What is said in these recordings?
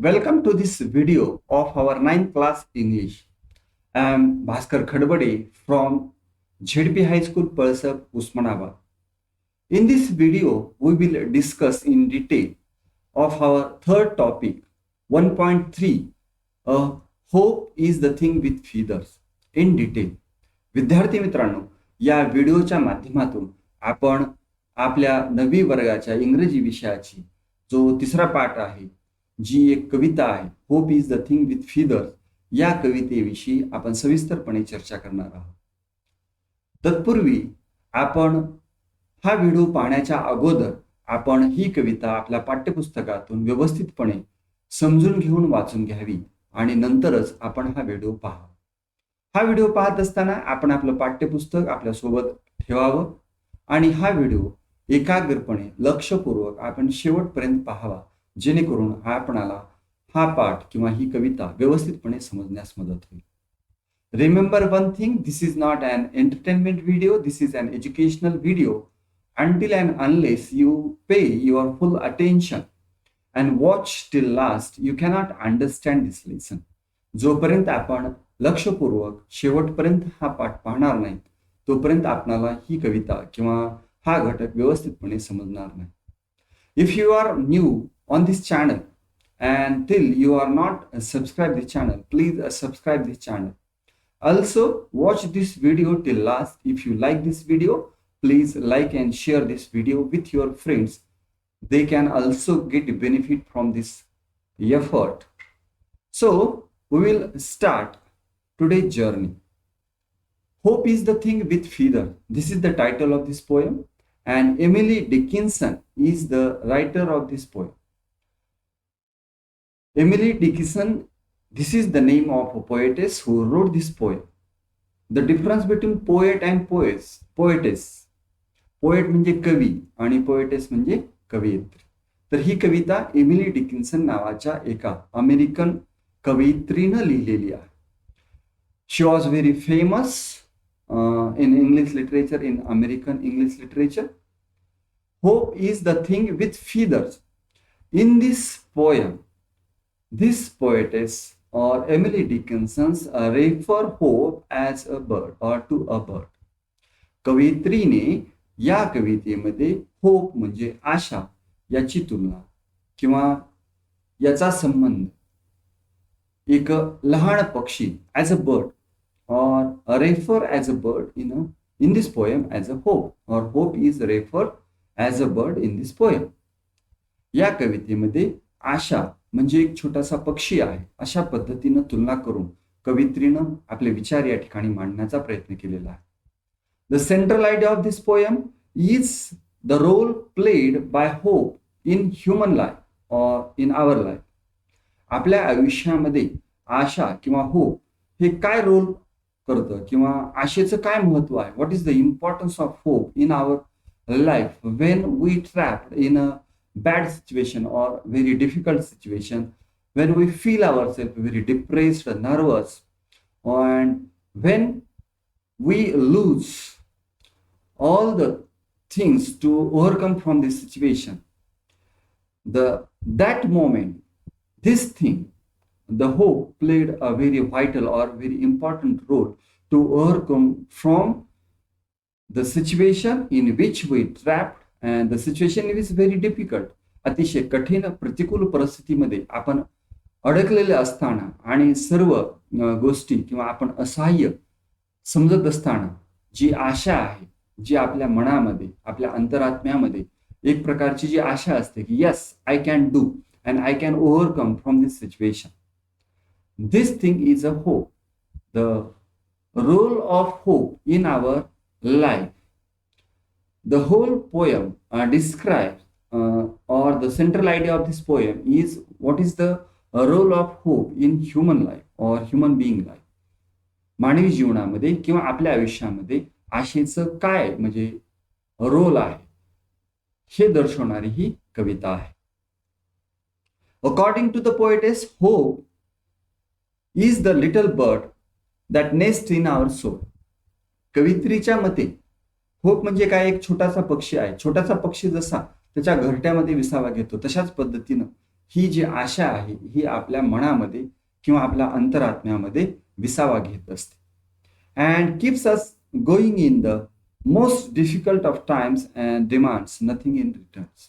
Welcome to this video of our 9th class English. I am Bhaskar Khadbade from ZP High School, Palsab, Usmanabad. In this video, we will discuss in detail of our third topic, 1.3, Hope is the thing with feathers, in detail. विद्यार्थी मित्रांनो, या व्हिडिओच्या माध्यमातून आपण आपल्या 9वी वर्गाच्या इंग्रजी विषयाची जो तिसरा पाठ आहे, जी एक कविता आहे, hope is the thing with feathers, या कवितेविषयी आपण सविस्तरपणे चर्चा करणार आहोत. तत्पूर्वी आपण हा व्हिडिओ पाहण्याच्या अगोदर आपण ही कविता आपल्या पाठ्यपुस्तकातून व्यवस्थितपणे समजून घेऊन वाचून घ्यावी आणि नंतरच आपण हा व्हिडिओ पाहावा. हा व्हिडिओ पाहत असताना आपण आपलं पाठ्यपुस्तक आपल्या सोबत ठेवावं आणि हा व्हिडिओ एकाग्रपणे लक्षपूर्वक आपण शेवटपर्यंत पाहावा, जेणेकरून आपणाला हा पाठ किंवा ही कविता व्यवस्थितपणे समजण्यास मदत होईल. Remember one thing, this is not an entertainment video, this is an educational video. Until and unless you pay your full attention and watch till last, you cannot understand this lesson. जोपर्यंत आपण लक्षपूर्वक शेवटपर्यंत हा पाठ पाहणार नाही, तोपर्यंत आपणाला ही कविता किंवा हा घटक व्यवस्थितपणे समजणार नाही. If you are new on this channel and till you are not subscribed this channel, please subscribe this channel. Also watch this video till last. If you like this video, please like and share this video with your friends. They can also get benefit from this effort. So we will start today's journey. Hope is the thing with feather. This is the title of this poem, and Emily Dickinson is the writer of this poem. Emily Dickinson, this is the name of a poetess who wrote this poem. The difference between poet and poetess. Poet म्हणजे कवी आणि poetess म्हणजे कवयित्री. तर ही कविता Emily Dickinson नावाच्या एका American कवयित्रीनं लिहिलेली आहे. She was very famous in English literature, in American English literature. Hope is the thing with feathers. In this poem, this poetess or Emily Dickinson refer hope as a bird or to a bird. कवयित्रीने या कवितेमध्ये hope म्हणजे आशा याची तुलना किंवा याचा संबंध एक लहान पक्षी as a bird or refer as a bird in this poem as a hope, or hope is referred as a bird in this poem. या कवितेमध्ये आशा म्हणजे एक छोटासा पक्षी आहे अशा पद्धतीनं तुलना करून कवयित्रीनं आपले विचार या ठिकाणी मांडण्याचा प्रयत्न केलेला आहे. The central idea of this poem is the role played by hope in human life or in our life. आपल्या आयुष्यामध्ये आशा किंवा होप हे काय रोल करतं किंवा आशेचं काय महत्व आहे. What is the importance of hope in our life when we trapped in a bad situation or very difficult situation, when we feel ourselves very depressed, nervous, and when we lose all the things to overcome from this situation, that moment, this thing, the hope played a very vital or very important role to overcome from the situation in which we trapped. And the situation is very difficult. अतिशय कठीण प्रतिकूल परिस्थितीमध्ये आपण अडकलेले असताना आणि सर्व गोष्टी किंवा आपण असहाय्य समजत असताना जी आशा आहे, जी आपल्या मनामध्ये आपल्या अंतरात्म्यामध्ये एक प्रकारची जी आशा असते की yes I can do and I can overcome from this situation, this thing is a hope. The role of hope in our life. The whole poem describes or the central idea of this poem is what is the role of hope in human life or human being life. मानवी जीवनामध्ये किंवा आपल्या आयुष्यामध्ये आशेचं काय म्हणजे role आहे हे दर्शवणारी ही कविता आहे. According to the poetess, hope is the little bird that nests in our soul. कवित्रीच्या मते होप म्हणजे काय, एक छोटासा पक्षी आहे. छोटासा पक्षी जसा त्याच्या घरट्यामध्ये विसावा घेतो, तशाच पद्धतीनं ही जी आशा आहे ही आपल्या मनामध्ये किंवा आपल्या अंतरात्म्यामध्ये विसावा घेत असते. And keeps us going in the most difficult of times and demands nothing in returns.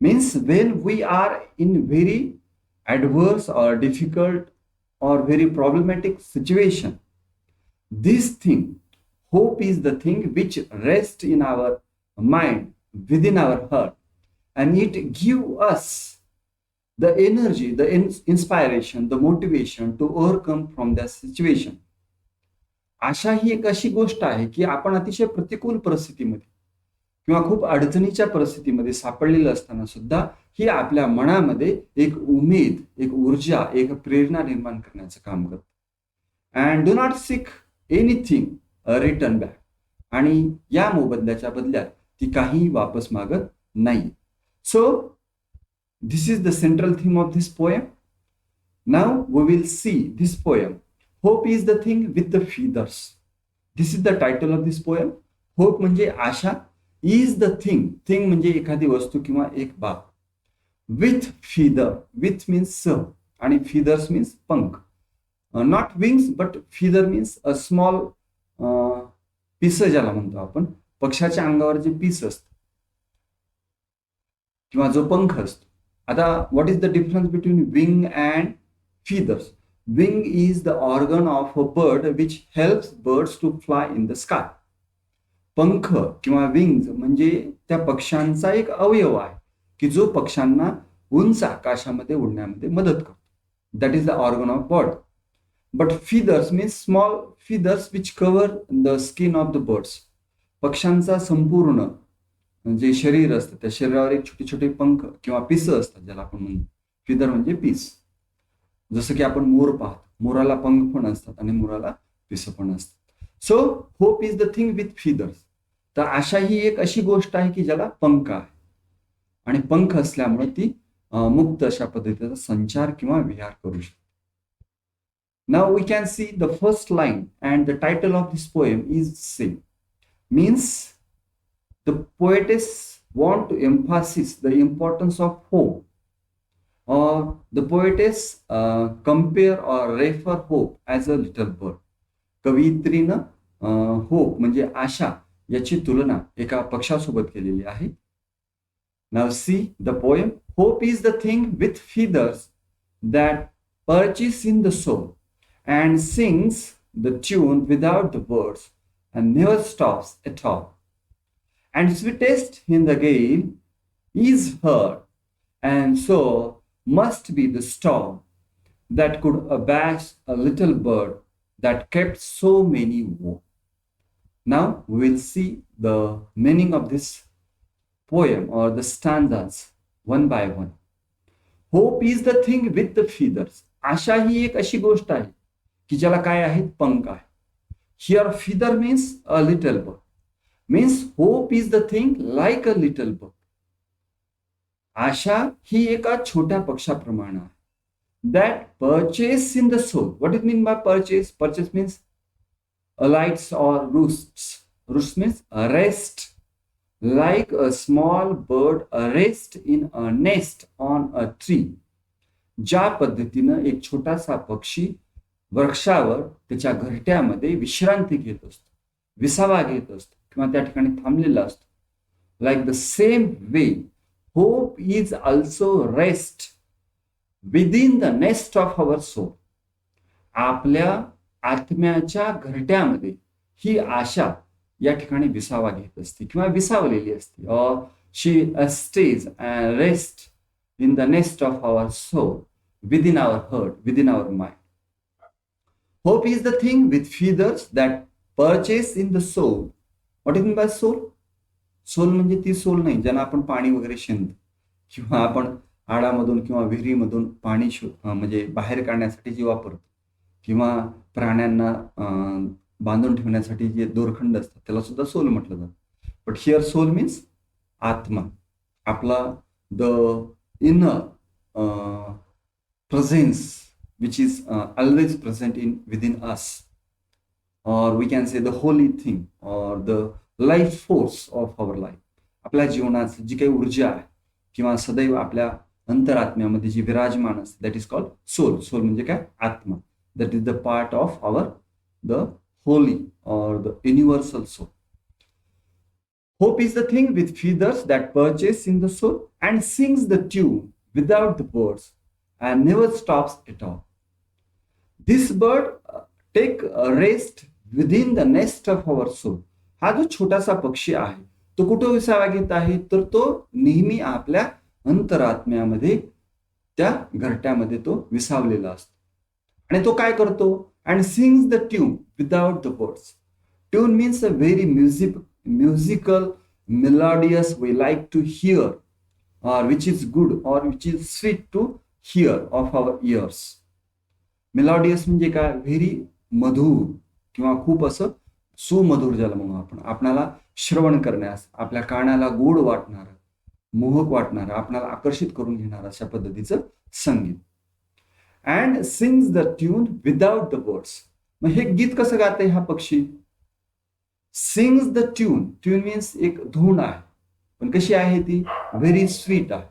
Means when we are in very adverse or difficult or very problematic situation, this thing, hope is the thing which rests in our mind, within our heart, and it gives us the energy, the inspiration, the motivation to overcome from that situation. आशा ही एक अशी गोष्ट आहे की आपण अतिशय प्रतिकूल परिस्थितीमध्ये किंवा खूप अडचणीच्या परिस्थितीमध्ये सापडलेलं असताना सुद्धा ही आपल्या मनामध्ये एक उमेद, एक ऊर्जा, एक प्रेरणा निर्माण करण्याचं काम करतं. And do not seek anything return back. आणि या मोबदल्याच्या बदल्यात ती काही वापस मागत नाही. So this is the central theme of this poem. Now we will see this poem. Hope is the thing with the feathers. This is the title of this poem. Hope म्हणजे आशा, इज द थिंग, थिंग म्हणजे एखादी वस्तू किंवा एक बाब, with feather, with means सह आणि फीदर्स मीन्स पंख. Not wings but feather means a small piece ज्याला म्हणतो आपण. पक्षाच्या अंगावर जे पीस असतं किंवा जो पंख असतो. आता what is the difference between wing and feathers? Wing is the organ of a bird which helps birds to fly in the sky. पंख किंवा विंग्ज म्हणजे त्या पक्ष्यांचा एक अवयव आहे की जो पक्ष्यांना उंच आकाशामध्ये उडण्यामध्ये मदत करतो. That is the organ of bird. But feathers means small feathers which cover the skin of the birds. पक्ष्यांचा संपूर्ण जे शरीर असतं त्या शरीरावर एक छोटे छोटे पंख किंवा पिस असतात ज्याला आपण म्हणतो. फिदर म्हणजे पीस. जसं की आपण मोर पाहतो, मोराला पंख पण असतात आणि मोराला पिस पण असतात. So hope is the thing with feathers. तर आशा ही एक अशी गोष्ट आहे की ज्याला पंख आहे आणि पंख असल्यामुळे ती मुक्त अशा पद्धतीचा संचार किंवा विहार करू शकते. Now we can see the first line and the title of this poem is same. Means the poetess want to emphasize the importance of hope, or the poetess compare or refer hope as a little bird. कवयित्रीनं hope म्हणजे आशा याची तुलना एका पक्षासोबत केलेली आहे. Now see the poem. Hope is the thing with feathers that perches in the soul and sings the tune without the words and never stops at all. And sweetest in the gale is heard, and so must be the storm that could abash a little bird that kept so many warm. Now we will see the meaning of this poem or the stanzas one by one. Hope is the thing with the feathers. आशा ही एक अशी गोष्ट आहे की ज्याला काय आहेत, पंख आहे. Here feather means a little bird. Means hope is the thing like a little bird. आशा ही एका छोट्या पक्षाप्रमाणे आहे. That perches in the soul. What does it mean by perches? Perches means alights or roosts. Roost means a rest. Like a small bird a rest in a nest on a tree. ज्या पद्धतीनं एक छोटासा पक्षी वृक्षावर त्याच्या घरट्यामध्ये विश्रांती घेत असतो, विसावा घेत असतो किंवा त्या ठिकाणी थांबलेला असतो. Like the same way hope is also rest within the nest of our soul. आपल्या आत्म्याच्या घरट्यामध्ये ही आशा या ठिकाणी विसावा घेत असते किंवा विसावलेली असते. और she stays and rest in the nest of our soul within our heart, within our mind. Hope is the thing with feathers that perches in the soul. What is mean by soul? Soul म्हणजे ती soul नाही ज्यांना आपण पाणी वगैरे शेंद किंवा आपण आडामधून किंवा विहिरीमधून पाणी म्हणजे बाहेर काढण्यासाठी जे वापरतो किंवा प्राण्यांना बांधून ठेवण्यासाठी जे दोरखंड असतात त्याला सुद्धा सोल म्हटलं जातं. बट हिअर सोल मीन्स आत्मा, आपला the inner presence which is always present in within us. Or we can say the holy thing or the life force of our life. आपल्या जीवनाची जी काही ऊर्जा आहे किंवा सदैव आपल्या अंतरात्म्यामध्ये जी विराजमान असते, that is called soul. Soul म्हणजे काय? आत्मा. That is the part of our the holy or the universal soul. Hope is the thing with feathers that perches in the soul and sings the tune without the words and never stops at all. This bird take a rest within the nest of our soul. हा जो छोटासा पक्षी आहे तो कुठं विसावा घेत आहे? तर तो नेहमी आपल्या अंतरात्म्यामध्ये त्या घरट्यामध्ये तो विसावलेला असतो. आणि तो काय करतो? And sings the tune without the words. Tune means a very musical melodious we like to hear or which is good or which is sweet to hear of our ears. Melodious म्हणजे काय? Very मधुर किंवा खूप असं सुमधुर ज्याला म्हणू आपण, आपणाला श्रवण करण्यास, आपल्या कानाला गोड वाटणार, मोहक वाटणार, आपणाला आकर्षित करून घेणार अशा पद्धतीचं संगीत. And sings the tune without the words. मग हे गीत कसं गाते हा पक्षी? Sings the tune. Tune means एक धून आहे, पण कशी आहे ती? व्हेरी स्वीट आहे.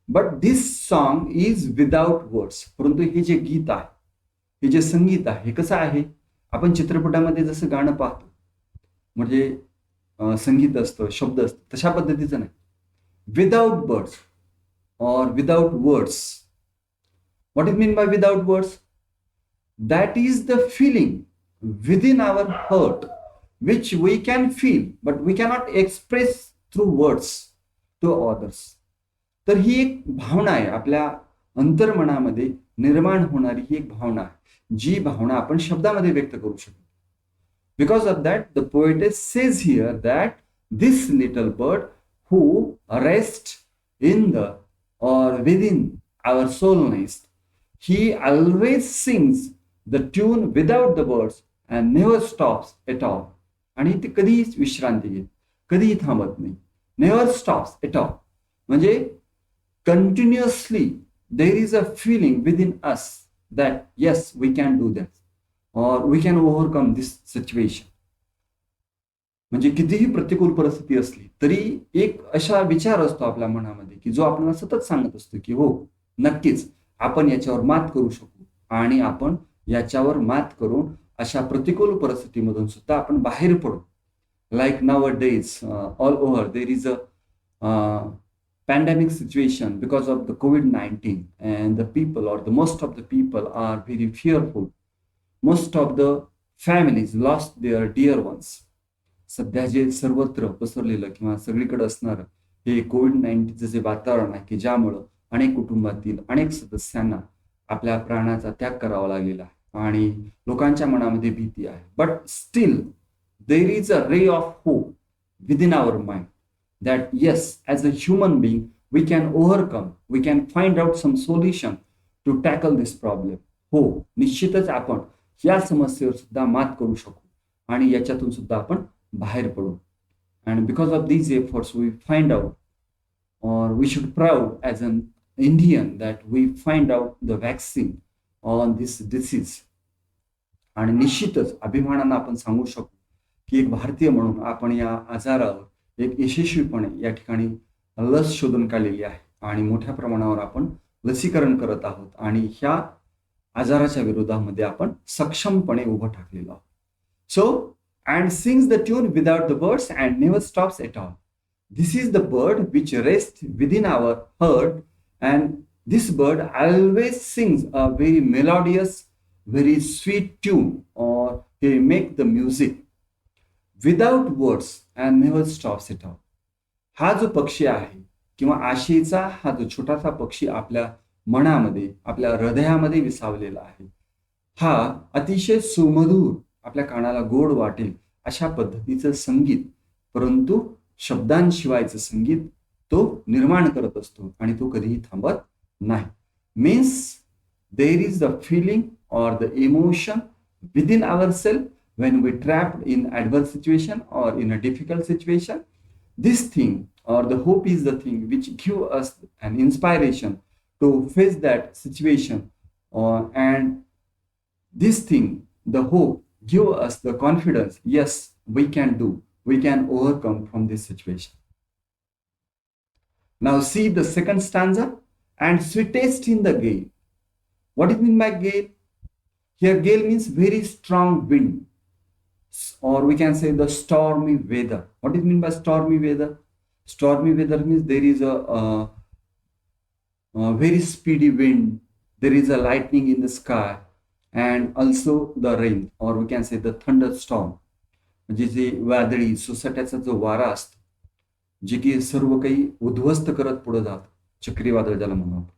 But this song is without words. परंतु हे जे गीत आहे, हे जे संगीत आहे, हे कसं आहे? आपण चित्रपटामध्ये जसं गाणं पाहतो म्हणजे संगीत असतं, शब्द असतं, तशा पद्धतीचं नाही. Without birds or without words. What is mean by without words? That is the feeling within our heart which we can feel but we cannot express through words to others. तर ही एक भावना आहे, आपल्या अंतर्मनामध्ये निर्माण होणारी ही एक भावना आहे, जी भावना आपण शब्दामध्ये व्यक्त करू शकतो. Because of that, the poetess says here that this little bird who rests in the or within our soul nest, he always sings the tune without the words and never stops at all. आणि ते कधीच विश्रांती घेत, कधीही थांबत नाही. Never stops at all म्हणजे continuously there is a feeling within us that yes we can do that और we can overcome this situation. म्हणजे कितीही प्रतिकूल परिस्थिती असली तरी एक अशा विचार असतो आपल्या मनामध्ये की जो आपल्याला सतत सांगत असतो की हो, नक्कीच आपण याच्यावर मात करू शकू आणि आपण याच्यावर मात करून अशा प्रतिकूल परिस्थितीमधून सुद्धा आपण बाहेर पडू. Like now a days all over there is a pandemic situation because of the COVID-19 and the people or the most of the people are very fearful. Most of the families lost their dear ones. सध्या जे सर्वत्र पसरलेलं किंवा सगळीकडे असणारं हे कोविड-19चं जे वातावरण आहे की ज्यामुळं अनेक कुटुंबातील अनेक सदस्यांना आपल्या प्राणाचा त्याग करावा लागलेला आहे आणि लोकांच्या मनामध्ये भीती आहे. But still there is a ray of hope within our mind that yes, as a human being we can overcome, we can find out some solution to tackle this problem. हो, निश्चितच आपण या समस्येवर सुद्धा मात करू शकू आणि याच्यातून सुद्धा आपण बाहेर पडू. and because of these efforts we find out or we should proud as an Indian that we find out the vaccine on this disease. आणि निश्चितच अभिमानानं आपण सांगू शकू की एक भारतीय म्हणून आपण या आजारावर एक यशस्वीपणे या ठिकाणी लस शोधून काढलेली आहे आणि मोठ्या प्रमाणावर आपण लसीकरण करत आहोत आणि ह्या आजाराच्या विरोधामध्ये आपण सक्षमपणे उभं ठाकलेलो आहोत. So and sings the tune without the birds and never stops at all. This is the bird which rest within our heart and this bird always sings a very melodious, very sweet tune और he make the music without words and never stops it all. हा जो पक्षी आहे किंवा आशेचा हा जो छोटासा पक्षी आपल्या मनामध्ये, आपल्या हृदयामध्ये विसावलेला आहे, हा अतिशय सुमधूर, आपल्या कानाला गोड वाटेल अशा पद्धतीचं संगीत, परंतु शब्दांशिवायचं संगीत तो निर्माण करत असतो आणि तो कधीही थांबत नाही. Means there is the feeling और the emotion within our self when we trapped in adverse situation or in a difficult situation. This thing or the hope is the thing which give us an inspiration to face that situation, and this thing, the hope, give us the confidence, yes, we can do, we can overcome from this situation. Now see the second stanza. and sweetest in the gale. What is mean by gale? Here gale means very strong wind, or we can say the stormy weather. What is mean by stormy weather? Stormy weather means there is a very speedy wind, there is a lightning in the sky, and also the rain, or we can say the thunderstorm. म्हणजे जे वादळी सोसाट्याचा जो वारा असतो, जे की सर्व काही उद्ध्वस्त करत पुढे जात, चक्रीवादळ ज्याला म्हणू आपण.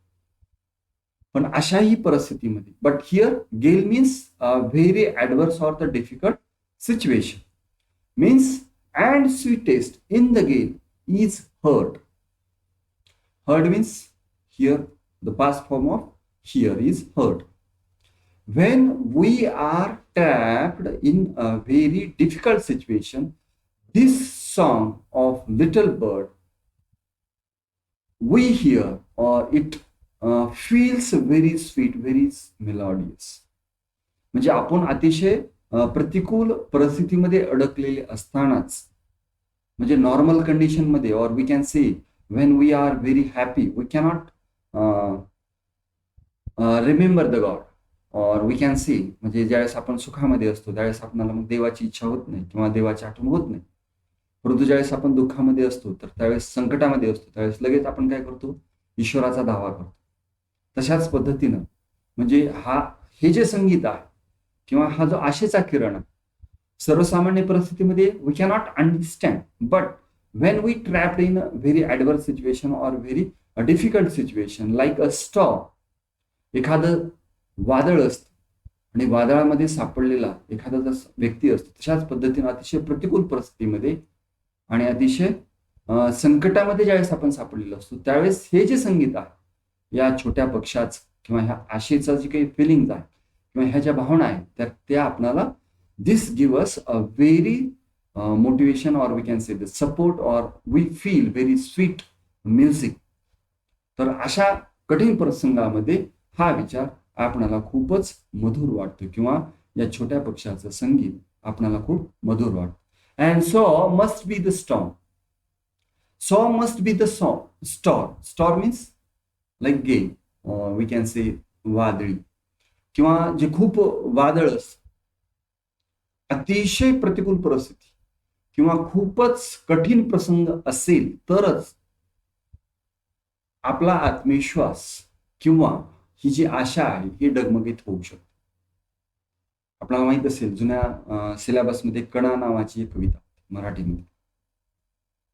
पण अशाही परिस्थितीमध्ये, but here gale means very adverse or the difficult situation means and sweetest in the gale is heard. Heard means here the past form of here is heard. When we are trapped in a very difficult situation, this song of little bird we hear, or it feels very sweet, very melodious. म्हणजे आपण अतिशय प्रतिकूल परिस्थितीमध्ये अडकलेले असतानाच, म्हणजे normal condition मध्ये, or we can say when we are very happy, we cannot remember the God, और वी कॅन सी, म्हणजे ज्यावेळेस आपण सुखामध्ये असतो त्यावेळेस आपल्याला मग देवाची इच्छा होत नाही किंवा देवाची आठवण होत नाही. परंतु ज्यावेळेस आपण दुःखामध्ये असतो, तर त्यावेळेस संकटामध्ये असतो, त्यावेळेस लगेच आपण काय करतो, ईश्वराचा दावा करतो. तशाच पद्धतीनं म्हणजे हे जे संगीत आहे किंवा हा जो आशेचा किरण आहे, सर्वसामान्य परिस्थितीमध्ये we cannot understand, but when we trapped in a very adverse situation or very a difficult situation like a storm, एखादं वादळ असतं आणि वादळामध्ये सापडलेला एखादा जर व्यक्ती असतो, तशाच पद्धतीने अतिशय प्रतिकूल परिस्थितीमध्ये आणि अतिशय संकटामध्ये ज्यावेळेस आपण सापडलेलो असतो, त्यावेळेस हे जे संगीत आहे, या छोट्या पक्षाचं किंवा ह्या आशेचा जे काही फिलिंग्ज आहे किंवा ह्या ज्या भावना आहेत, तर त्या आपल्याला this give us a very motivation, और we can say the support, और we feel very sweet music. तर अशा कठीण प्रसंगामध्ये हा विचार आपणाला खूपच मधुर वाटतो किंवा या छोट्या पक्षाचं संगीत आपणाला खूप मधुर वाटतं. And so must be the storm. So must be the storm. Storm means like गेल, वी कॅन से वादळी, किंवा जे खूप वादळ असतं, अतिशय प्रतिकूल परिस्थिती किंवा खूपच कठीण प्रसंग असेल तरच आपला आत्मविश्वास किंवा ही जी आशा आहे ही डगमगीत होऊ शकते. आपल्याला माहित असेल, जुन्या सिलेबसमध्ये कणा नावाची एक कविता मराठीमध्ये,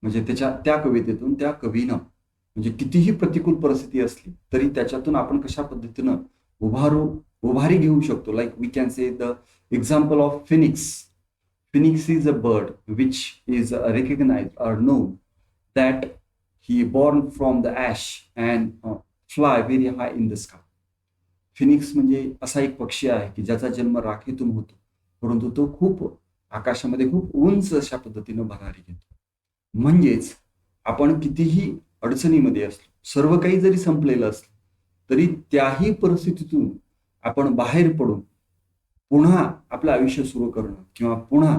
म्हणजे त्या कवितेतून त्या कवीनं म्हणजे कितीही प्रतिकूल परिस्थिती असली तरी त्याच्यातून आपण कशा पद्धतीनं उभारी घेऊ शकतो. Like we can say the example of phoenix. Phoenix is a bird which is recognised or known that he born from the ash and fly very high in the sky. Phoenix म्हणजे असा एक पक्षी आहे की ज्याचा जन्म राखेतून होतो, परंतु तो खूप आकाशामध्ये खूप उंच अशा पद्धतीनं भरारी घेतो. म्हणजेच आपण कितीही अडचणीमध्ये असलो, सर्व काही जरी संपलेलं असलं, तरी त्याही परिस्थितीतून आपण बाहेर पडून पुन्हा आपलं आयुष्य सुरू करणं किंवा पुन्हा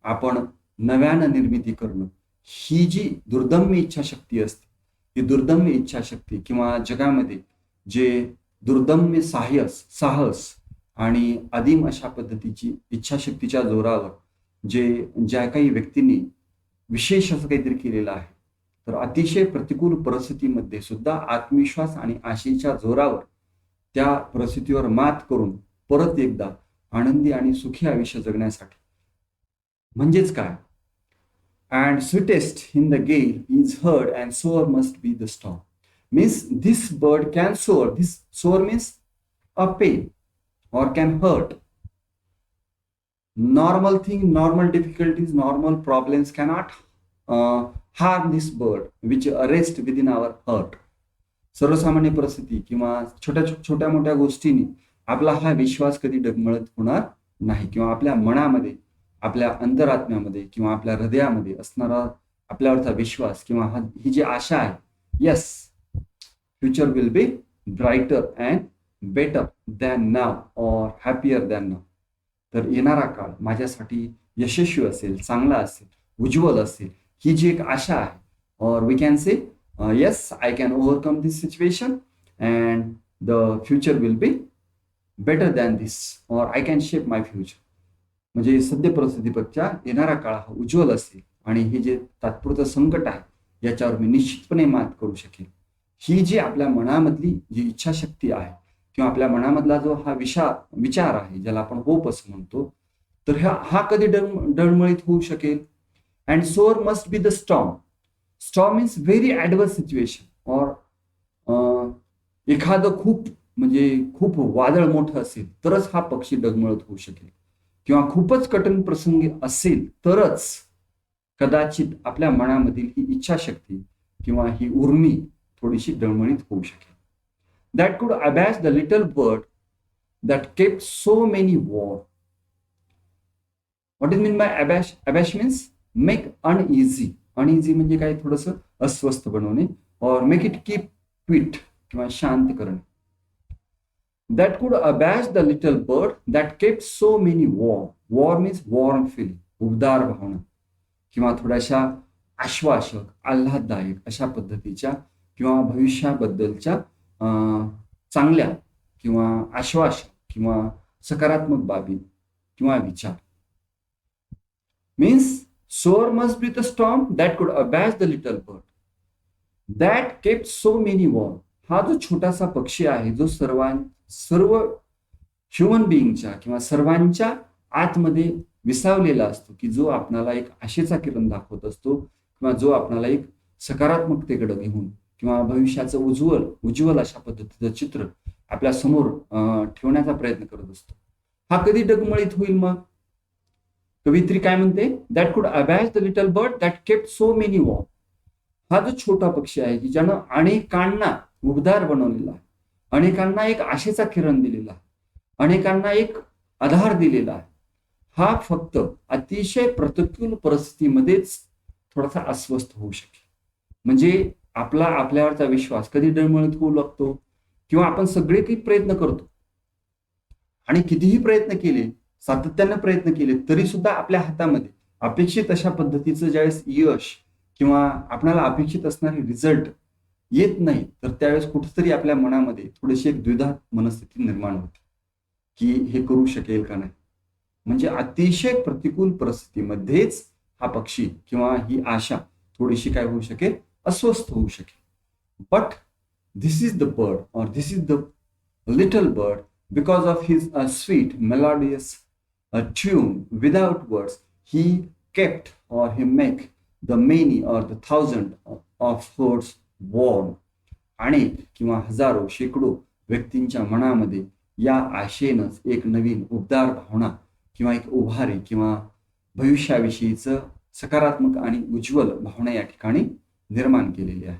आपण नव्यानं निर्मिती करणं, ही जी दुर्दम्य इच्छाशक्ती असते, ही दुर्दम्य इच्छाशक्ती किंवा जगामध्ये जे दुर्दम्य साहस आणि अदीम अशा पद्धतीची इच्छाशक्तीच्या जोरावर ज्या काही व्यक्तींनी विशेष असं काहीतरी केलेलं आहे, तर अतिशय प्रतिकूल परिस्थितीमध्ये सुद्धा आत्मविश्वास आणि आशेच्या जोरावर त्या परिस्थितीवर मात करून परत एकदा आनंदी आणि सुखी आयुष्य जगण्यासाठी. म्हणजेच काय, and sweetest in the gale is heard, and soar must be the storm. Means this bird can soar. This soar means a pain or can hurt. Normal thing, normal difficulties, normal problems cannot harm this bird which arrest within our heart. सर्वसामान्य परिस्थिती किंवा छोट्या मोठ्या गोष्टींनी आपला हा विश्वास कधी डगमळत होणार नाही, किंवा आपल्या मनामध्ये, आपल्या अंतरात्म्यामध्ये किंवा आपल्या हृदयामध्ये असणारा आपल्यावरचा विश्वास किंवा ही जी आशा आहे, yes future will be brighter and better than now और हॅपियर दॅन नाव. तर येणारा काळ माझ्यासाठी यशस्वी असेल, चांगला असेल, उज्ज्वल असेल, ही जी एक आशा आहे. और we can say yes I can overcome this situation and the future will be better than this or I can shape my future. म्हणजे सद्य परिस्थितीपेक्षा येणारा काळ हा उज्ज्वल असेल आणि हे जे तात्पुरतं संकट आहे याच्यावर मी निश्चितपणे मात करू शकेन. ही जी आपल्या मनामधली जी इच्छाशक्ती आहे किंवा आपल्या मनामधला जो हा विचार आहे ज्याला आपण होप असं म्हणतो, तर हा कधी डळमळीत होऊ शकेल. And sore must be the storm. Storm means very adverse situation or एखादं खूप वादळ मोठं असेल तरच हा पक्षी डगमळत होऊ शकेल किंवा खूपच कठीण प्रसंगी असेल तरच कदाचित आपल्या मनामधील ही इच्छाशक्ती किंवा ही उर्मी थोडीशी डळमळीत होऊ शकेल. That could abash the little bird that kept so many warm. What is mean by abash? Abash means make uneasy. Uneasy म्हणजे काय? थोडंसं अस्वस्थ बनवणे. और मेक इट कीप क्विट किंवा शांत करणे. That could abash the little bird that kept so many warm. Warm means warm feeling, उबदार भावना किंवा थोड्याशा आश्वासक, आल्हाददायक अशा पद्धतीच्या किंवा भविष्याबद्दलच्या चांगल्या किंवा आश्वासक किंवा सकारात्मक बाबी किंवा विचार. Means sore must be the storm that could abash the little bird that kept so many warm. हा जो छोटासा पक्षी आहे जो सर्व ह्युमन बिईंगच्या किंवा सर्वांच्या आतमध्ये विसावलेला असतो, की जो आपणाला एक आशेचा किरण दाखवत असतो किंवा जो आपणाला एक सकारात्मकतेकडे घेऊन किंवा भविष्याचं उज्ज्वल अशा पद्धतीचं चित्र आपल्या समोर ठेवण्याचा प्रयत्न करत असतो. हा कधी डगमळीत होईल? मग कवित्री काय म्हणते? That could abash the little bird that kept so many warm. हा जो छोटा पक्षी आहे की ज्यानं अनेकांना उबदार बनवलेला आहे, अनेकांना एक आशेचा किरण दिलेला आहे, अनेकांना एक आधार दिलेला आहे, हा फक्त अतिशय प्रतिकूल परिस्थितीमध्येच थोडासा अस्वस्थ होऊ शकेल. म्हणजे आपल्यावरचा विश्वास कधी डळमळीत होऊ लागतो किंवा आपण सगळे काही प्रयत्न करतो आणि कितीही प्रयत्न केले, सातत्याने प्रयत्न केले तरी सुद्धा आपल्या हातामध्ये अपेक्षित अशा पद्धतीचं ज्यावेळेस यश किंवा आपल्याला अपेक्षित असणारे रिझल्ट येत नाही, तर त्यावेळेस कुठेतरी आपल्या मनामध्ये थोडीशी एक द्विधा मनस्थिती निर्माण होते की हे करू शकेल का नाही. म्हणजे अतिशय प्रतिकूल परिस्थितीमध्येच हा पक्षी किंवा ही आशा थोडीशी काय होऊ शकेल? अस्वस्थ होऊ शकेल. But this is the bird और this is the little bird because of his sweet melodious tune without words he kept और ही मेक द मेनी और the thousand of hearts warm. अनेक किंवा हजारो शेकडो व्यक्तींच्या मनामध्ये या आशेनंच एक नवीन उबदार भावना किंवा एक उभारी किंवा भविष्याविषयीचं सकारात्मक आणि उज्ज्वल भावना या ठिकाणी निर्माण केलेली आहे.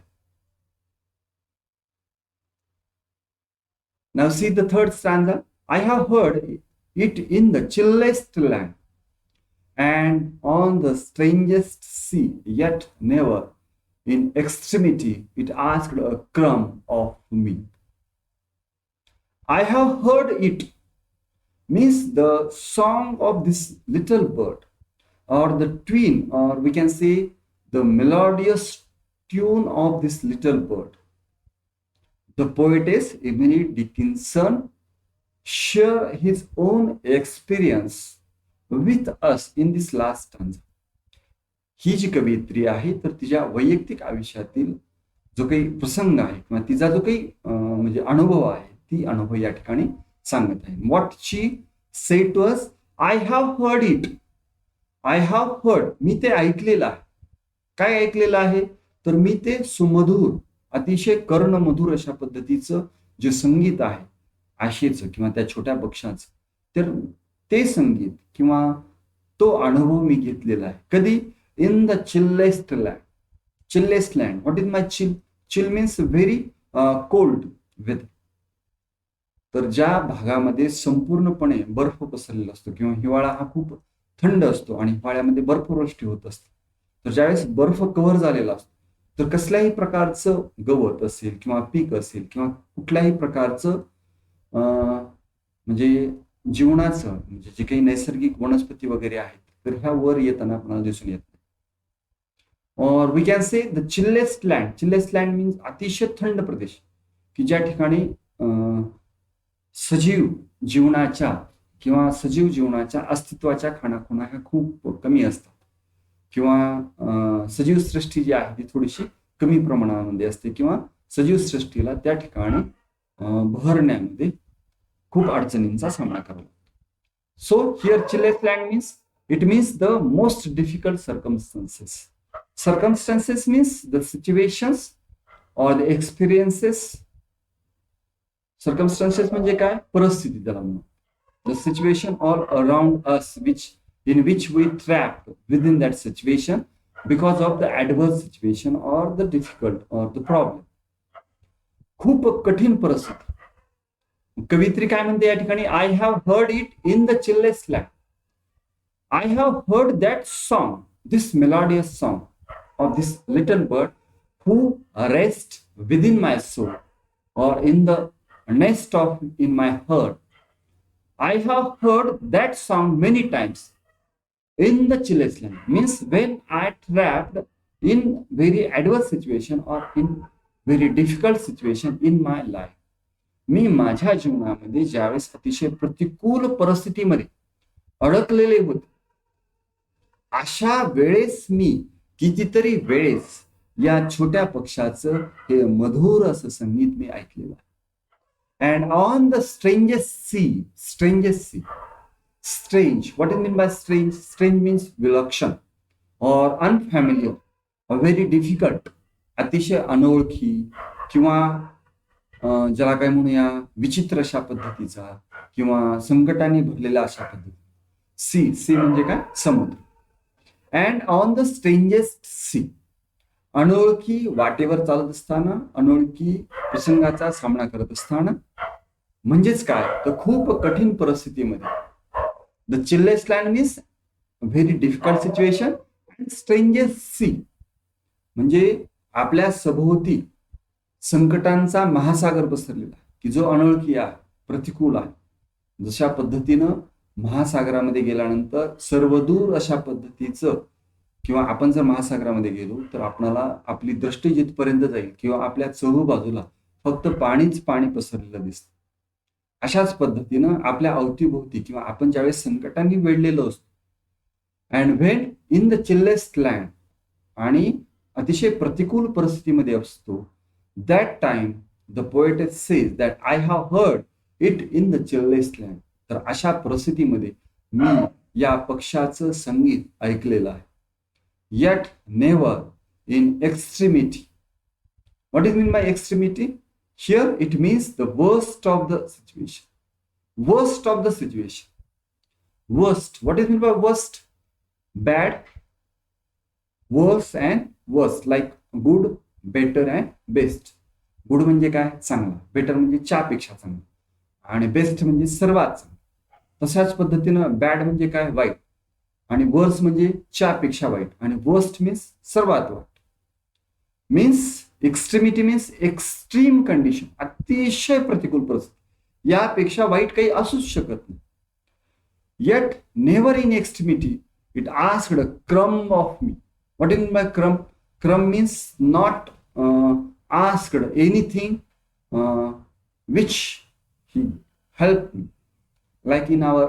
Now see the third stanza. I have heard it in the chillest land and on the strangest sea, yet never in extremity it asked a crumb of me. I have heard it means the song of this little bird or the twin, or we can say the melodious tune of this little bird. The poetess Emily Dickinson share his own experience with us in this last stanza. ही जी कवयित्री आहे तर तिच्या वैयक्तिक आयुष्यातील जो काही प्रसंग आहे किंवा तिचा जो काही म्हणजे अनुभव आहे ती अनुभव या ठिकाणी सांगत आहे. What she said to us? I have heard it. I have heard, मी ते ऐकलेलं आहे. काय ऐकलेलं आहे? तर मी ते सुमधुर, अतिशय कर्णमधुर अशा पद्धतीचं जे संगीत आहे आशेचं किंवा त्या छोट्या पक्षाचं, तर ते संगीत किंवा तो अनुभव मी घेतलेला आहे. कधी? In the chillest land. Chillest land. What is my chill? Chill means very cold weather. तर ज्या भागामध्ये संपूर्णपणे बर्फ पसरलेला असतो किंवा हिवाळा हा खूप थंड असतो आणि हिवाळ्यामध्ये बर्फवृष्टी होत असते, तर ज्यावेळेस बर्फ कव्हर झालेला असतो तर कसल्याही प्रकारचं गवत असेल किंवा पीक असेल किंवा कुठल्याही प्रकारचं म्हणजे जीवनाचं म्हणजे जे काही नैसर्गिक वनस्पती वगैरे आहेत तर ह्या वर येताना आपल्याला दिसून येत नाही. और we can say the chillest land. Chillest land means अतिशय थंड प्रदेश की ज्या ठिकाणी सजीव जीवनाच्या किंवा सजीव जीवनाच्या अस्तित्वाच्या खाणाखुणा ह्या खूप कमी असतात किंवा सजीव सृष्टी जी आहे ती थोडीशी कमी प्रमाणामध्ये असते किंवा सजीव सृष्टीला त्या ठिकाणी बहरण्यामध्ये खूप अडचणींचा सामना करावा लागतो. So here chillest land means it means the most difficult circumstances. Circumstances means the situations or the experiences. Circumstances म्हणजे काय? परिस्थिती त्याला म्हणू. The situation all around us in which we trapped within that situation because of the adverse situation or the difficult or the problem. खूप कठीण परिस्थिती. कवित्री काय म्हणते या ठिकाणी? I have heard it in the chillest land. I have heard that song, this melodious song of this little bird who rest within my soul or in the nest of in my heart. I have heard that song many times in the chillest land. Means when I trapped in very adverse situation or in very difficult situation in my life. मी माझ्या जीवनामध्ये ज्यावेळेस अतिशय प्रतिकूल परिस्थितीमध्ये अडकलेले होते अशा वेळेस मी कितीतरी वेळेस या छोट्या पक्षाचं हे मधुर असं संगीत मी ऐकलेलं आहे. And on the strangest sea strange, what is mean by strange? Strange means विलक्षण और अनफॅमिलियर, व्हेरी डिफिकल्ट, अतिशय अनोळखी किंवा ज्याला काय म्हणूया विचित्र अशा पद्धतीचा किंवा संकटाने भरलेला अशा पद्धती. सी म्हणजे काय? समुद्र. And on the strangest sea, अनोळखी वाटेवर चालत असताना, अनोळखी प्रसंगाचा सामना करत असताना, म्हणजेच काय तर खूप कठीण परिस्थितीमध्ये. The chillest land means very difficult situation and strangest sea म्हणजे आपल्या सभोवती संकटांचा महासागर पसरलेला की जो अनोळखी आहे, प्रतिकूल आहे. जशा पद्धतीनं महासागरामध्ये गेल्यानंतर सर्वदूर अशा पद्धतीचं किंवा आपण जर महासागरामध्ये गेलो तर आपणाला आपली दृष्टी जिथपर्यंत जाईल किंवा आपल्या चहूबाजूला फक्त पाणीच पाणी पसरलेलं दिसतं. अशाच पद्धतीनं आपल्या अवतीभोवती किंवा आपण ज्यावेळेस संकटांनी वेढलेलो असतो. And when in the chillest land, आणि अतिशय प्रतिकूल परिस्थितीमध्ये असतो, that time the poet says that I have heard it in the chillest land. तर अशा परिस्थितीमध्ये मी या पक्षाचं संगीत ऐकलेलं आहे. Yet never in extremity. What is mean by extremity? Here it means the worst of the situation. Worst of the situation. Worst. What is mean by worst? Bad, worse and worst. Like good, better and best. Good म्हणजे काय? चांगला. Better म्हणजे च्यापेक्षा चांगला. आणि best म्हणजे सर्वात चांगला. तशाच पद्धतीनं बॅड म्हणजे काय? वाईट. आणि वर्स म्हणजे च्यापेक्षा वाईट. आणि वर्स्ट मीन्स सर्वात वाईट. Means extremity means extreme condition, अतिशय प्रतिकूल परिस्थिती, यापेक्षा वाईट काही असूच शकत नाही. Yet never in extremity it asked crumb of me. What is by crumb? Crumb means not asked anything which he help me. Like in our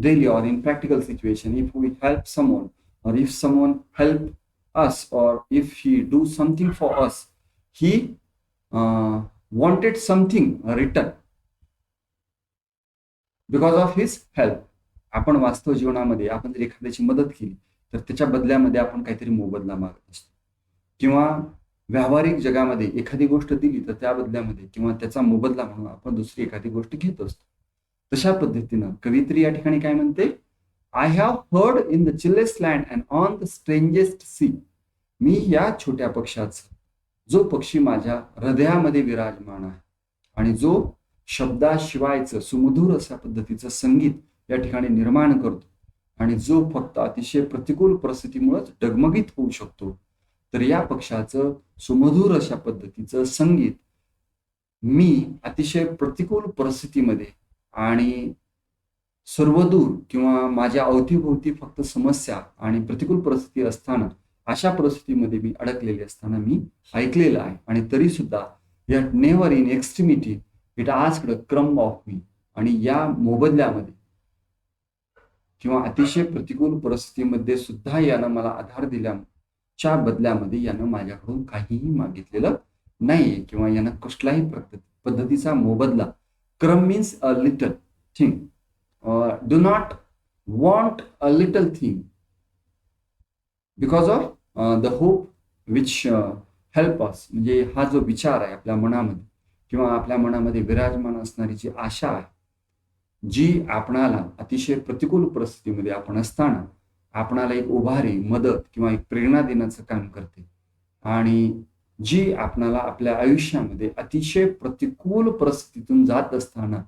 daily or in practical situation, if we help someone or if someone help us or if he do something for us, he wanted something return because of his help. आपण वास्तव जीवनामध्ये आपण जर एखाद्याची मदत केली तर त्याच्या बदल्यामध्ये आपण काहीतरी मोबदला मागत असतो, किंवा व्यावहारिक जगामध्ये एखादी गोष्ट दिली तर त्या बदल्यामध्ये किंवा त्याचा मोबदला म्हणून आपण दुसरी एखादी गोष्ट घेत असतो. तशा पद्धतीनं कवित्री या ठिकाणी काय म्हणते? I have heard in the chillest land and on the strangest sea. मी या छोट्या पक्षाचा, जो पक्षी माझ्या हृदयामध्ये विराजमान आहे आणि जो शब्दाशिवायचं सुमधुर अशा पद्धतीचं संगीत या ठिकाणी निर्माण करतो आणि जो फक्त अतिशय प्रतिकूल परिस्थितीमुळेच डगमगीत होऊ शकतो, तर या पक्षाचं सुमधुर अशा पद्धतीचं संगीत मी अतिशय प्रतिकूल परिस्थितीमध्ये आणि सर्वदूर किंवा माझ्या अवतीभोवती फक्त समस्या आणि प्रतिकूल परिस्थिती असताना, अशा परिस्थितीमध्ये मी अडकलेले असताना मी ऐकलेलं आहे. आणि तरी सुद्धा yet never in extremity it asked a crumb of me. आणि या मोबदल्यामध्ये किंवा अतिशय प्रतिकूल परिस्थितीमध्ये सुद्धा यानं मला आधार दिल्याच्या बदल्यामध्ये यानं माझ्याकडून काहीही मागितलेलं नाहीये किंवा यानं कसलाही पद्धतीचा मोबदला. क्रम means a little thing. Do not want a little thing because of the hope which help us. म्हणजे हा जो विचार आहे आपल्या मनामध्ये किंवा आपल्या मनामध्ये विराजमान असणारी जी आशा आहे, जी आपणाला अतिशय प्रतिकूल परिस्थितीमध्ये आपण असताना आपणाला एक उभारी, मदत किंवा एक प्रेरणा देण्याचं काम करते आणि जी आपणाला आपल्या आयुष्यामध्ये अतिशय प्रतिकूल परिस्थितीतून जात असताना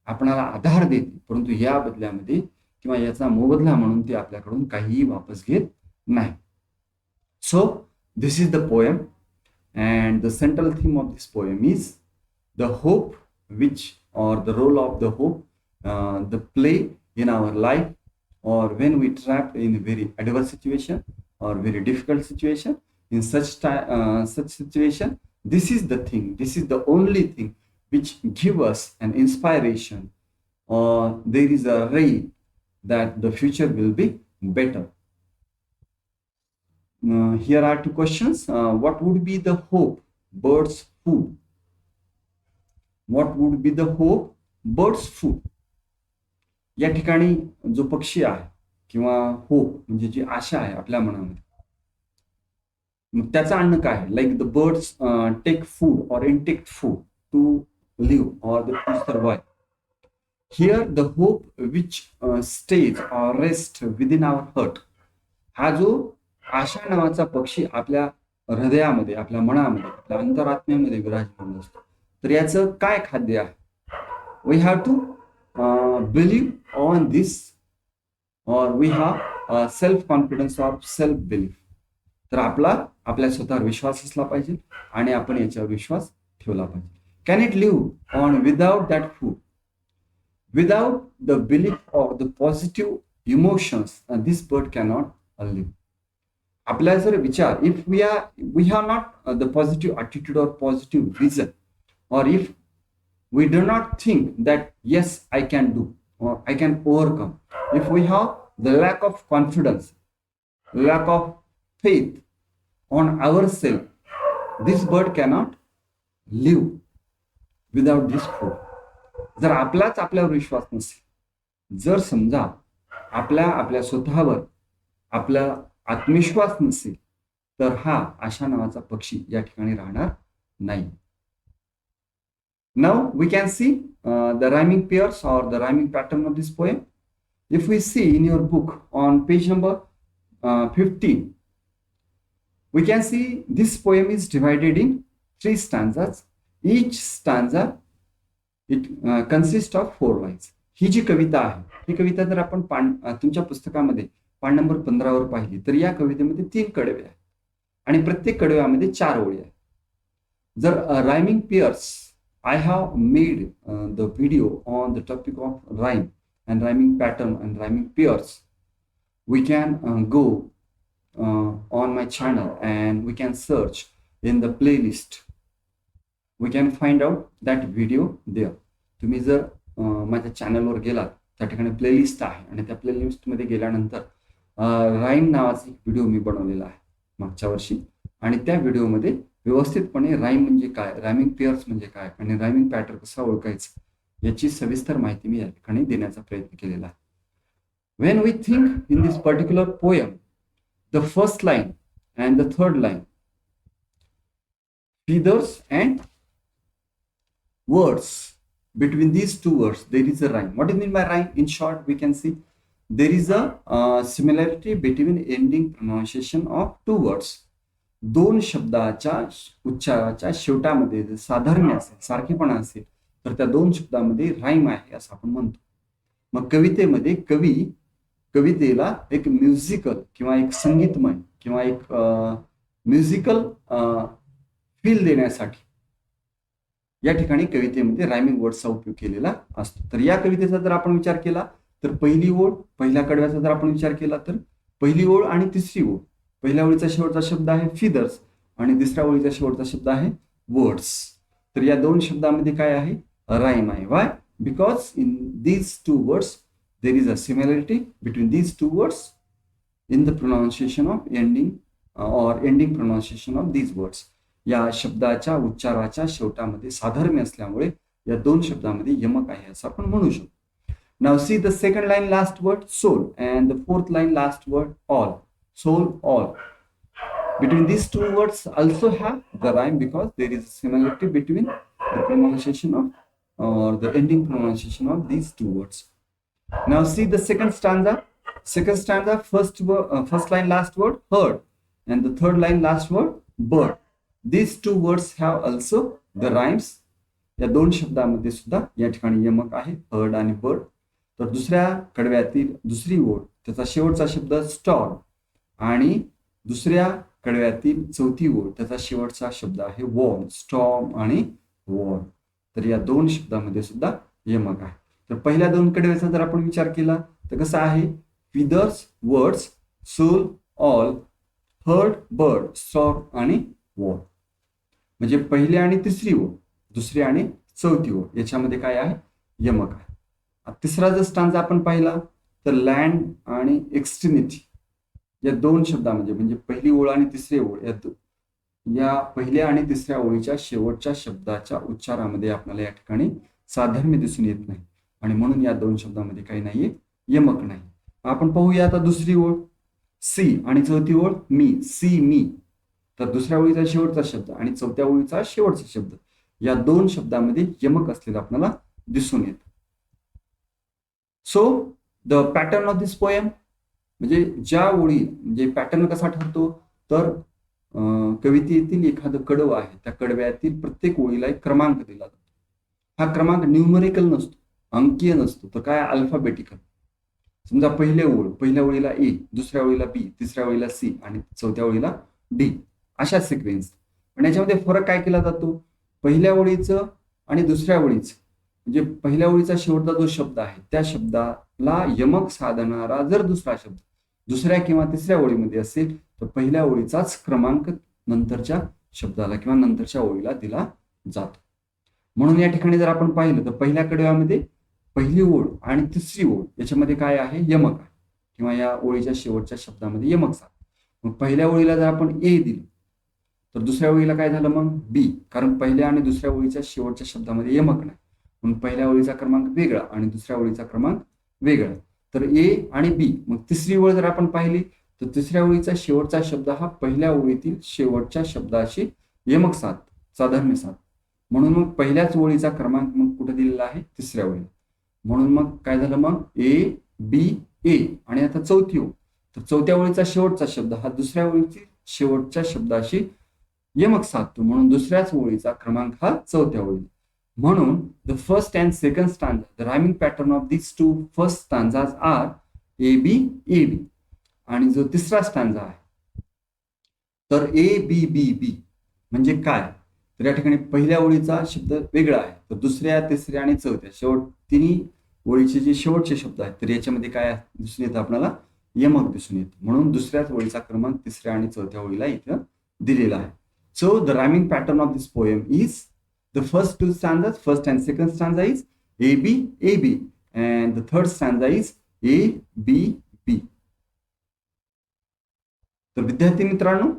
आपणाला आधार देते, परंतु या बदल्यामध्ये किंवा याचा मोबदला म्हणून ती आपल्याकडून काहीही वापस घेत नाही. So this is the poem and the central theme of this poem is the hope which or the role of the hope, the play in our life or when we trapped in a very adverse situation or very difficult situation. In such situation, this is the thing, this is the only thing which give us an inspiration or there is a ray that the future will be better. Here are two questions. What would be the hope bird's food? What would be the hope bird's food? या ठिकाणी जो पक्षी आहे किंवा hope म्हणजे जी आशा आहे आपल्या मनामध्ये, मग त्याचं अन्न काय आहे? Like the birds take food or intake food to live or to survive. Here the hope which stays or rest within our heart. हा जो आशा नावाचा पक्षी आपल्या हृदयामध्ये, आपल्या मनामध्ये, आपल्या अंतरात्म्यामध्ये विराजमान असतो, तर याचं काय खाद्य आहे? We have to believe on this और we have self confidence or self belief. तर आपल्या स्वतःवर विश्वास असला पाहिजे आणि आपण याच्यावर विश्वास ठेवला पाहिजे. Can it live on without that food? Without the belief or the positive emotions this bird cannot live. आपला जर विचार, if we have not the positive attitude or positive vision, or if we do not think that yes I can do or I can overcome, if we have the lack of confidence, lack of faith on ourselves, this bird cannot live without this food. जर आपल्यावर विश्वास नसेल, जर समजा आपल्या स्वतःवर आपला आत्मविश्वास नसेल, तर हा आशा नावाचा पक्षी या ठिकाणी राहणार नाही. Now we can see the rhyming pairs or the rhyming pattern of this poem. If we see in your book on page number 15, we can see this poem is divided in 3 stanzas. Each stanza it consists of 4 lines. ही जी कविता आहे, ही कविता जर आपण तुमच्या पुस्तकामध्ये पान number 15 वर पाहिली तर या कवितेमध्ये 3 कडवे आहेत आणि प्रत्येक कडव्यामध्ये 4 ओळी आहेत. जर rhyming pairs, I have made the video on the topic of rhyme and rhyming pattern and rhyming pairs. We can go on my channel and we can search in the playlist. We can find out that video there. तुम्ही जर माझ्या चॅनलवर गेलात, त्या ठिकाणी playlist आहे आणि त्या प्लेलिस्टमध्ये गेल्यानंतर राईम नावाचा एक व्हिडिओ मी बनवलेला आहे मागच्या वर्षी आणि त्या व्हिडिओमध्ये व्यवस्थितपणे राईम म्हणजे काय, रायमिंग पेअर्स म्हणजे काय आणि रायमिंग पॅटर्न कसा ओळखायचा याची सविस्तर माहिती मी या ठिकाणी देण्याचा प्रयत्न केलेला आहे. When we think in this particular poem, the first line and the third line, feathers and words, between these two words there is a rhyme. What do you mean by rhyme? In short, we can see there is a similarity between ending pronunciation of 2 words. 2 शब्दाच्या उच्चाराच्या शेवटामध्ये जर साधर्म्य असेल, सारखेपणा असेल, तर त्या 2 शब्दामध्ये rhyme आहे असं आपण म्हणतो. मग कवितेमध्ये कवितेला एक म्युझिकल किंवा एक संगीतमय किंवा एक म्युझिकल फील देण्यासाठी या ठिकाणी कवितेमध्ये रायमिंग वर्डचा उपयोग केलेला असतो. तर या कवितेचा जर आपण विचार केला तर पहिली ओळ, पहिल्या कडव्याचा जर आपण विचार केला तर पहिली ओळ आणि तिसरी ओळ, पहिल्या ओळीचा शेवटचा शब्द आहे फिदर्स आणि तिसऱ्या ओळीचा शेवटचा शब्द आहे वर्ड्स. तर या दोन शब्दामध्ये काय आहे, राईम आहे. Y? Because in these two words there is a similarity between these two words in the pronunciation of ending or ending pronunciation of these words. या शब्दाच्या उच्चाराच्या शेवटामध्ये साधर्म्य असल्यामुळे या दोन शब्दामध्ये यमक आहे असं आपण म्हणू शकतो. Now see the second line last word soul and the fourth line last word all. Soul, all. Between these two words also have the rhyme because there is a similarity between the pronunciation of or the ending pronunciation of these two words. Now see the second stanza. Second stanza, first line last word heard and the third line last word bird. These two words have also the rhymes. या दोन शब्दामध्ये सुद्धा या ठिकाणी यमक आहे, heard आणि bird. तर दुसऱ्या कडव्यातील दुसरी ओळ त्याचा शेवटचा शब्द स्टॉर्म आणि दुसऱ्या कडव्यातील चौथी ओळ त्याचा शेवटचा शब्द आहे वॉर्म. स्टॉर्म आणि वॉर्म. तर या दोन शब्दामध्ये सुद्धा यमक आहे. तर पहिल्या दोन कडव्याचा जर आपण विचार केला तर कसं आहे, feathers words soul all heard bird storm आणि वॉर. म्हणजे पहिली आणि तिसरी ओळ, दुसरी आणि चौथी ओळ याच्यामध्ये काय आहे, यमक आहे. तिसरा जर स्टांजा आपण पाहिला तर लँड आणि एक्स्ट्रीमिटी या दोन शब्दामध्ये म्हणजे पहिली ओळ आणि तिसरी ओळ या पहिल्या आणि तिसऱ्या ओळीच्या शेवटच्या शब्दाच्या उच्चारामध्ये आपल्याला या ठिकाणी साधर्म्य दिसून येत नाही आणि म्हणून या दोन शब्दामध्ये काही नाहीये, यमक नाही. आपण पाहूया आता दुसरी ओळ सी आणि चौथी ओळ मी. सी मी. तर दुसऱ्या ओळीचा शेवटचा शब्द आणि चौथ्या ओळीचा शेवटचा शब्द या दोन शब्दामध्ये यमक असलेला आपल्याला दिसून येत. So the pattern of this poem म्हणजे ज्या ओळी म्हणजे पॅटर्न कसा ठरतो तर कवितेतील एखादं कडवं आहे त्या कडव्यातील प्रत्येक ओळीला एक क्रमांक दिला जातो. हा क्रमांक न्यूमरिकल नसतो, अंकीय नसतो, तर काय अल्फाबेटिकल. समजा पहिल्या ओळीला ए, दुसऱ्या ओळीला बी, तिसऱ्या ओळीला सी आणि चौथ्या ओळीला डी अशा सिक्वेन्स. पण याच्यामध्ये फरक काय केला जातो, पहिल्या ओळीचं आणि दुसऱ्या ओळीचं म्हणजे पहिल्या ओळीचा शेवटचा जो शब्द आहे त्या शब्दाला यमक साधणारा जर दुसरा शब्द दुसऱ्या किंवा तिसऱ्या ओळीमध्ये असेल तर पहिल्या ओळीचाच क्रमांक नंतरच्या शब्दाला किंवा नंतरच्या ओळीला दिला जातो. म्हणून या ठिकाणी जर आपण पाहिलं तर पहिल्या कडव्यामध्ये पहिली ओळ आणि तिसरी ओळ याच्यामध्ये काय आहे, यमक आहे किंवा या ओळीच्या शेवटच्या शब्दामध्ये यमक साध. मग पहिल्या ओळीला जर आपण ए दिलं तर दुसऱ्या ओळीला काय झालं मग बी, कारण पहिल्या आणि दुसऱ्या ओळीच्या शेवटच्या शब्दामध्ये यमक नाही म्हणून पहिल्या ओळीचा क्रमांक वेगळा आणि दुसऱ्या ओळीचा क्रमांक वेगळा. तर ए आणि बी. मग तिसरी ओळ जर आपण पाहिली तर तिसऱ्या ओळीचा शेवटचा शब्द हा पहिल्या ओळीतील शेवटच्या शब्दाशी यमक साधर्म्य साध. म्हणून मग पहिल्याच ओळीचा क्रमांक मग कुठे दिलेला आहे, तिसऱ्या ओळीला. म्हणून मग काय झालं मग ए बी ए. आणि आता चौथी ओळ तर चौथ्या ओळीचा शेवटचा शब्द हा दुसऱ्या ओळीतील शेवटच्या शब्दाशी यमक साधतो म्हणून दुसऱ्याच ओळीचा क्रमांक हा चौथ्या ओळी. म्हणून the first and second stanza, the rhyming pattern of this two first stanzas are A B A B. आणि जो तिसरा स्टांजा आहे तर ए बी बी बी म्हणजे काय, तर या ठिकाणी पहिल्या ओळीचा शब्द वेगळा आहे तर दुसऱ्या तिसऱ्या आणि चौथ्या शेवट तिन्ही ओळीचे जे शेवटचे शब्द आहेत तर याच्यामध्ये काय दिसून येतं, आपल्याला यमक दिसून येतं. म्हणून दुसऱ्याच ओळीचा क्रमांक तिसऱ्या आणि चौथ्या ओळीला इथं दिलेला आहे. So the rhyming pattern of this poem is the first two stanzas, first and second stanza is A B and the third stanza is A B B. तर विद्यार्थी मित्रांनो,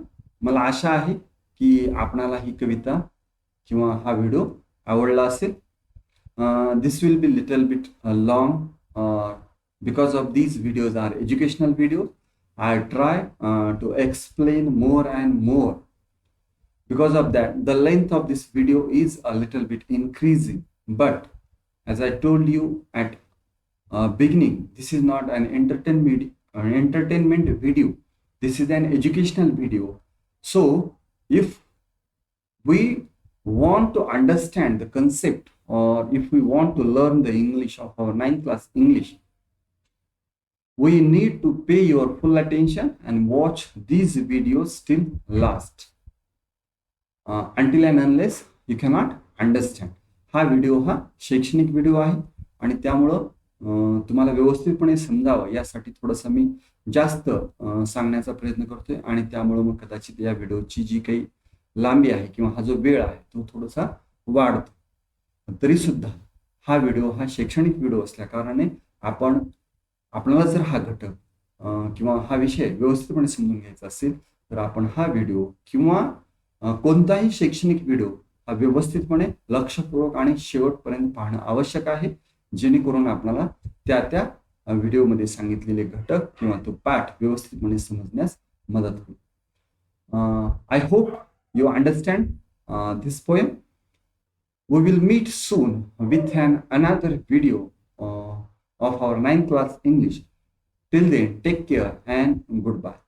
मला आशा आहे की आपणाला ही कविता किंवा हा व्हिडिओ आवडला असेल. This will be little bit long because of these videos are educational videos. I try to explain more and more. Because of that, the length of this video is a little bit increasing. But as I told you at beginning, this is not an entertainment video. This is an educational video. So if we want to understand the concept or if we want to learn the English of our 9th class English, we need to pay your full attention and watch these videos till last. Until and unless you cannot understand. हा video हा शैक्षणिक video आहे आणि त्यामुळं तुम्हाला व्यवस्थितपणे समजावं यासाठी थोडंसं मी जास्त सांगण्याचा प्रयत्न करतोय आणि त्यामुळं मग कदाचित या व्हिडिओची जी काही लांबी आहे किंवा हा जो वेळ आहे तो थोडासा वाढतो. तरी सुद्धा हा व्हिडिओ हा शैक्षणिक व्हिडिओ असल्या कारणाने आपल्याला जर हा घटक किंवा हा विषय व्यवस्थितपणे समजून घ्यायचा असेल तर आपण हा व्हिडिओ किंवा कोणताही शैक्षणिक व्हिडिओ हा व्यवस्थितपणे लक्षपूर्वक आणि शेवटपर्यंत पाहणं आवश्यक आहे, जेणेकरून आपल्याला त्या व्हिडिओमध्ये सांगितलेले घटक किंवा तो पाठ व्यवस्थितपणे समजण्यास मदत होईल. I hope you understand this poem. We will meet soon with another video of our 9th class English. Till then, take care and goodbye.